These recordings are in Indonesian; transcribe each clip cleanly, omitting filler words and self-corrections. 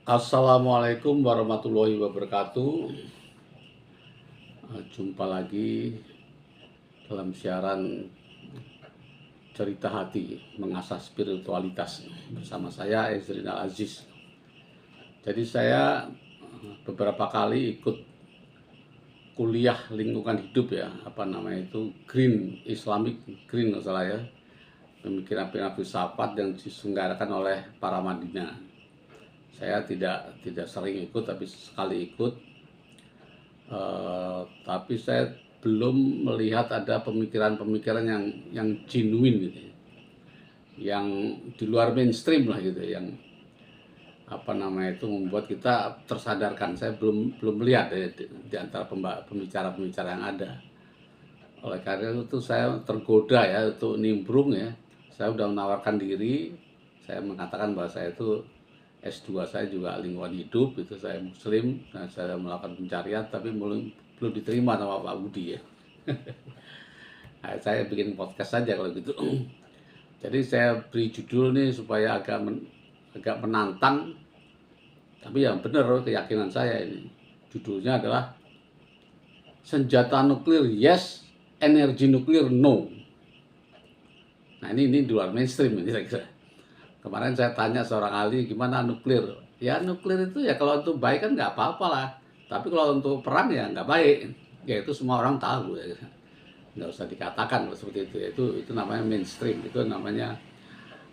Assalamualaikum warahmatullahi wabarakatuh. Jumpa lagi dalam siaran cerita hati mengasah spiritualitas bersama saya Ezrinal Aziz. Jadi saya beberapa kali ikut kuliah lingkungan hidup ya, apa namanya itu Green Islamic Green kalau salah ya, pemikiran-pemikiran filsafat yang diselenggarakan oleh para Madinah. Saya tidak sering ikut tapi sekali ikut. Tapi saya belum melihat ada pemikiran-pemikiran yang genuine gitu ya. Yang di luar mainstream lah gitu, yang apa namanya itu membuat kita tersadarkan. Saya belum melihat ya, di antara pembicara-pembicara yang ada. Oleh karena itu saya tergoda ya untuk nimbrung ya. Saya sudah menawarkan diri, saya mengatakan bahwa saya itu S2 saya juga lingkungan hidup, itu saya muslim dan saya melakukan pencarian, tapi belum diterima sama Pak Budi ya. Nah, saya bikin podcast saja kalau gitu. Jadi saya beri judul nih supaya agak menantang, tapi yang benar keyakinan saya ini. Judulnya adalah senjata nuklir yes, energi nuklir no. Nah ini di luar mainstream ini saya kira. Kemarin saya tanya seorang ahli gimana nuklir. Ya nuklir itu ya kalau untuk baik kan nggak apa-apa lah. Tapi kalau untuk perang ya nggak baik. Ya itu semua orang tahu ya. Nggak usah dikatakan seperti itu. Itu namanya mainstream. Itu namanya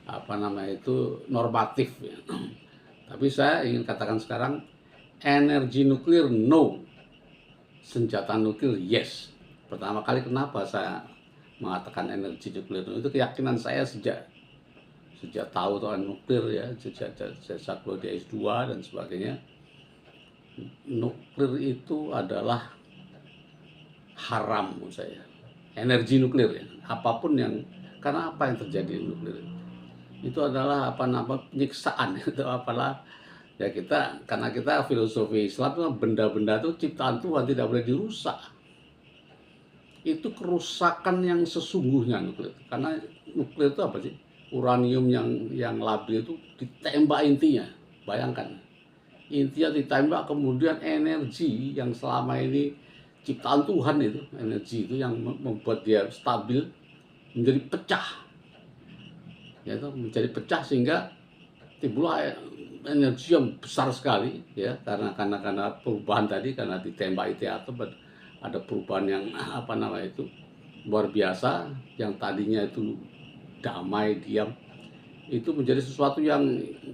apa namanya itu normatif ya. Tapi saya ingin katakan sekarang energi nuklir no, senjata nuklir yes. Pertama kali kenapa saya mengatakan energi nuklir no, itu keyakinan saya sejak tahu soal nuklir ya, sejak saya kuliah di S2 dan sebagainya. Nuklir itu adalah haram menurut saya. Energi nuklir ya, apapun yang, karena apa yang terjadi di nuklir itu adalah apa nama penyiksaan itu apalah ya, karena kita filosofi Islam itu benda-benda itu ciptaan Tuhan tidak boleh dirusak. Itu kerusakan yang sesungguhnya nuklir, karena nuklir itu apa sih, uranium yang labil itu ditembak intinya. Bayangkan, intinya ditembak, kemudian energi yang selama ini ciptaan Tuhan itu, energi itu yang membuat dia stabil menjadi pecah, yaitu menjadi pecah sehingga timbullah energi yang besar sekali ya, karena perubahan tadi, karena ditembak itu atau ada perubahan yang apa nama itu luar biasa, yang tadinya itu damai diam itu menjadi sesuatu yang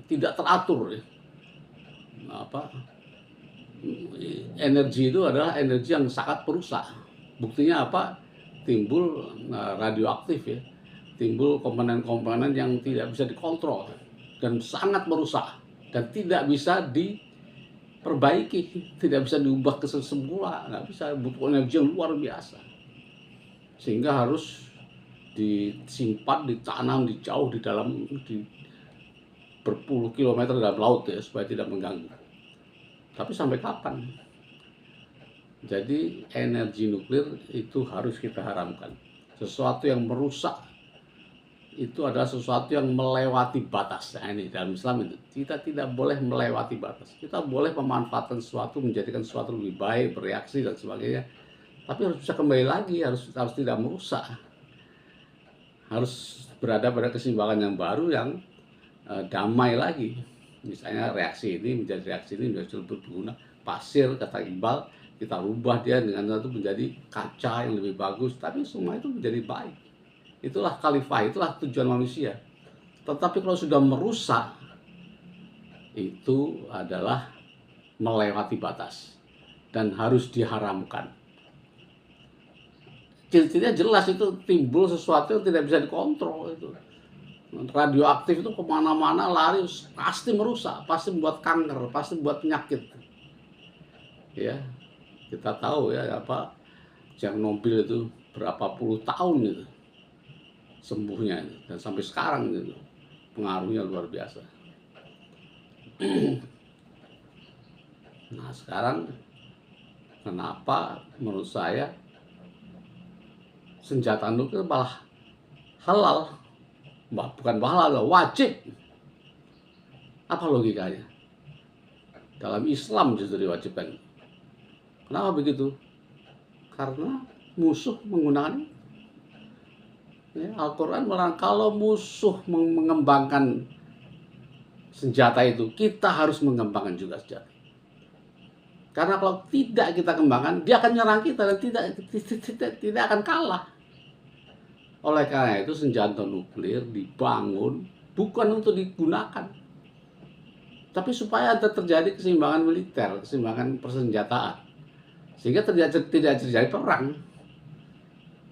tidak teratur ya. Apa energi itu adalah energi yang sangat perusak. Buktinya apa? Timbul radioaktif ya, timbul komponen-komponen yang tidak bisa dikontrol dan sangat merusak dan tidak bisa diperbaiki, tidak bisa diubah ke semula, nggak bisa, butuh energi yang luar biasa, sehingga harus disimpan, ditanam di jauh di dalam, di berpuluh kilometer dalam laut ya, supaya tidak mengganggu. Tapi sampai kapan? Jadi energi nuklir itu harus kita haramkan. Sesuatu yang merusak itu adalah sesuatu yang melewati batas. Nah ini dalam Islam itu kita tidak boleh melewati batas. Kita boleh memanfaatkan sesuatu, menjadikan sesuatu lebih baik, bereaksi dan sebagainya. Tapi harus bisa kembali lagi, harus tidak merusak. Harus berada pada keseimbangan yang baru, yang damai lagi. Misalnya reaksi ini menjadi reaksi ini menjadi berguna. Pasir kata Iqbal, kita rubah dia dengan satu menjadi kaca yang lebih bagus, tapi semua itu menjadi baik. Itulah khalifah, itulah tujuan manusia. Tetapi kalau sudah merusak, itu adalah melewati batas dan harus diharamkan. Ciri-cirinya jelas, itu timbul sesuatu yang tidak bisa dikontrol. Itu radioaktif itu kemana-mana lari, pasti merusak, pasti membuat kanker, pasti membuat penyakit. Ya, kita tahu ya apa, Chernobyl itu berapa puluh tahun itu sembuhnya, dan sampai sekarang itu pengaruhnya luar biasa. Nah sekarang kenapa menurut saya senjata nuklir malah halal, bukan halal, wajib? Apa logikanya? Dalam Islam justru diwajibkan. Kenapa begitu? Karena musuh menggunakan, ya, Al-Quran melarang kalau musuh mengembangkan senjata itu, kita harus mengembangkan juga senjata. Karena kalau tidak kita kembangkan, dia akan nyerang kita dan tidak akan kalah. Oleh karena itu senjata nuklir dibangun bukan untuk digunakan, tapi supaya ada terjadi keseimbangan militer, keseimbangan persenjataan, sehingga tidak terjadi perang.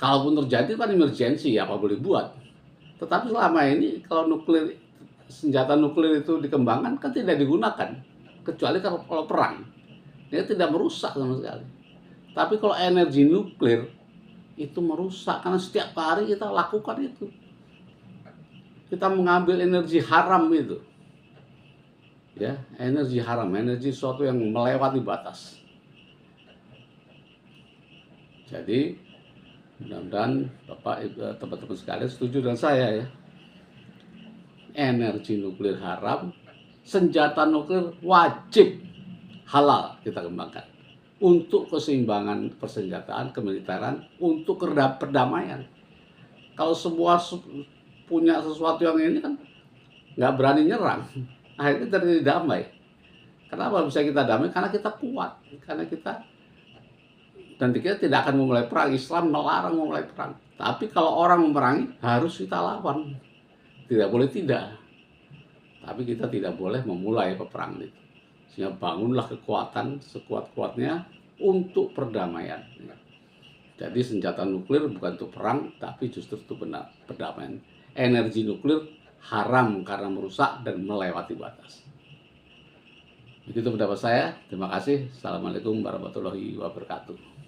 Kalaupun terjadi kan emergensi, apa boleh buat. Tetapi selama ini kalau senjata nuklir itu dikembangkan kan tidak digunakan, kecuali kalau perang. Dia tidak merusak sama sekali. Tapi kalau energi nuklir itu merusak, karena setiap hari kita lakukan itu. Kita mengambil energi haram itu. Ya, energi haram, energi sesuatu yang melewati batas. Jadi mudah-mudahan Bapak Ibu teman-teman sekalian setuju dengan saya, ya. Energi nuklir haram, senjata nuklir wajib halal kita kembangkan untuk keseimbangan persenjataan, kemiliteran, untuk perdamaian. Kalau semua punya sesuatu yang ini kan nggak berani nyerang, akhirnya terjadi damai. Kenapa bisa kita damai? Karena kita kuat, karena dan kita tidak akan memulai perang. Islam melarang memulai perang. Tapi kalau orang memerangi, harus kita lawan. Tidak boleh tidak. Tapi kita tidak boleh memulai peperangan itu. Sehingga bangunlah kekuatan sekuat-kuatnya untuk perdamaian. Jadi senjata nuklir bukan untuk perang, tapi justru untuk perdamaian. Energi nuklir haram karena merusak dan melewati batas. Begitu pendapat saya. Terima kasih. Assalamualaikum warahmatullahi wabarakatuh.